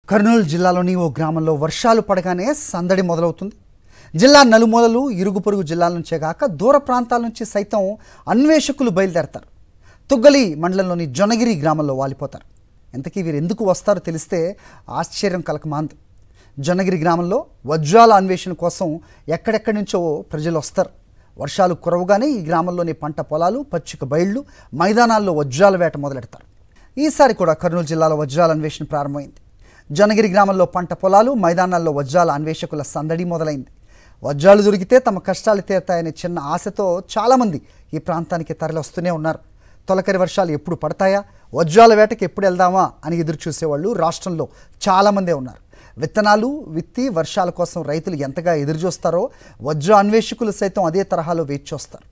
కర్నూలు జిల్లాలోని ఓ గ్రామంలో వర్షాలు పడగానే సందడి మొదలవుతుంది. జిల్లా నలుమూలలు ఇరుగు పొరుగు జిల్లాల నుంచే కాక దూర ప్రాంతాల నుంచి సైతం అన్వేషకులు బయలుదేరతారు. తుగ్గలి మండలంలోని జొన్నగిరి గ్రామంలో వాలిపోతారు. ఇంతకీ వీరు ఎందుకు వస్తారో తెలిస్తే ఆశ్చర్యం కలకమాందు. జొన్నగిరి గ్రామంలో వజ్రాల అన్వేషణ కోసం ఎక్కడెక్కడి నుంచో ప్రజలు వస్తారు. వర్షాలు కురవగానే ఈ గ్రామంలోని పంట పొలాలు, పచ్చిక బయళ్ళు, మైదానాల్లో వజ్రాల వేట మొదలెడతారు. ఈసారి కూడా కర్నూలు జిల్లాలో వజ్రాల అన్వేషణ ప్రారంభమైంది. జొన్నగిరి గ్రామంలో పంట పొలాలు, మైదానాల్లో వజ్రాల అన్వేషకుల సందడి మొదలైంది. వజ్రాలు దొరికితే తమ కష్టాలు తీరుతాయనే చిన్న ఆశతో చాలామంది ఈ ప్రాంతానికి తరలివస్తూనే ఉన్నారు. తొలకరి వర్షాలు ఎప్పుడు పడతాయా, వజ్రాల వేటకి ఎప్పుడు వెళ్దామా అని ఎదురు చూసేవాళ్ళు రాష్ట్రంలో చాలామందే ఉన్నారు. విత్తనాలు విత్తి వర్షాల కోసం రైతులు ఎంతగా ఎదురుచూస్తారో వజ్ర అన్వేషకులు సైతం అదే తరహాలో వేచి చూస్తారు.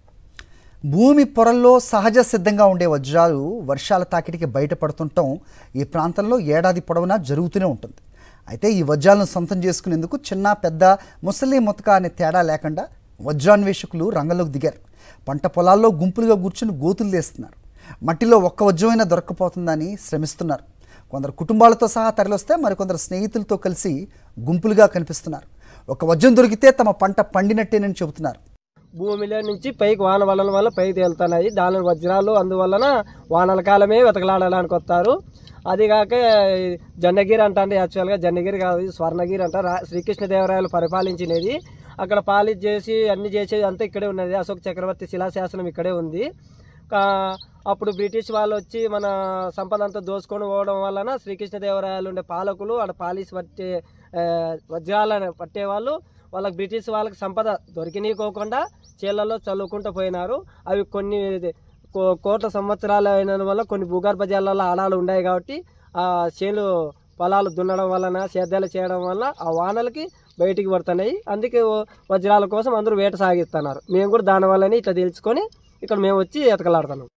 భూమి పొరల్లో సహజ సిద్ధంగా ఉండే వజ్రాలు వర్షాల తాకిడికి బయటపడుతుండటం ఈ ప్రాంతంలో ఏడాది పొడవునా జరుగుతూనే ఉంటుంది. అయితే ఈ వజ్రాలను సొంతం చేసుకునేందుకు చిన్న పెద్ద, ముసలి ముతక అనే తేడా లేకుండా వజ్రాన్వేషకులు రంగంలోకి దిగారు. పంట పొలాల్లో గుంపులుగా కూర్చుని గోతులు తీస్తున్నారు. మట్టిలో ఒక్క వజ్రమైనా దొరక్కపోతుందని శ్రమిస్తున్నారు. కొందరు కుటుంబాలతో సహా తరలిస్తే మరికొందరు స్నేహితులతో కలిసి గుంపులుగా కనిపిస్తున్నారు. ఒక వజ్రం దొరికితే తమ పంట పండినట్టేనని చెబుతున్నారు. భూమిలో నుంచి పైకి వాన వలన వల్ల పైకి తేలుతున్నాయి. దాని వజ్రాలు అందువలన వానల కాలమే వెతకలాడడానికి వస్తారు. అదిగాక జొన్నగిరి అంటారు. యాక్చువల్గా జొన్నగిరి కాదు, స్వర్ణగిరి అంటారు. శ్రీకృష్ణదేవరాయలు పరిపాలించినది. అక్కడ పాలిష్ చేసి అన్ని చేసేది అంతా ఇక్కడే ఉన్నది. అశోక్ చక్రవర్తి శిలాశాసనం ఇక్కడే ఉంది. అప్పుడు బ్రిటిష్ వాళ్ళు వచ్చి మన సంపద అంతా దోసుకొని పోవడం వలన శ్రీకృష్ణదేవరాయలు ఉండే పాలకులు అక్కడ పాలిష్ పట్టే వజ్రాలను పట్టేవాళ్ళు. వాళ్ళకి బ్రిటిష్ వాళ్ళకి సంపద దొరికినీకోకుండా చేళ్లలో చల్లుకుంటూ పోయినారు. అవి కొన్ని కోట్ల సంవత్సరాలు అయిన వల్ల కొన్ని భూగర్భ జలాల్లో ఆడాలు ఉన్నాయి కాబట్టి ఆ చేలు పొలాలు దున్నడం వలన, సేద్యాలు చేయడం వల్ల ఆ వానలకి బయటికి పడుతున్నాయి. అందుకే వజ్రాల కోసం అందరూ వేట సాగిస్తున్నారు. మేము కూడా దానివల్లనే ఇట్లా తెలుసుకొని ఇక్కడ మేము వచ్చి ఎతకలాడుతున్నాం.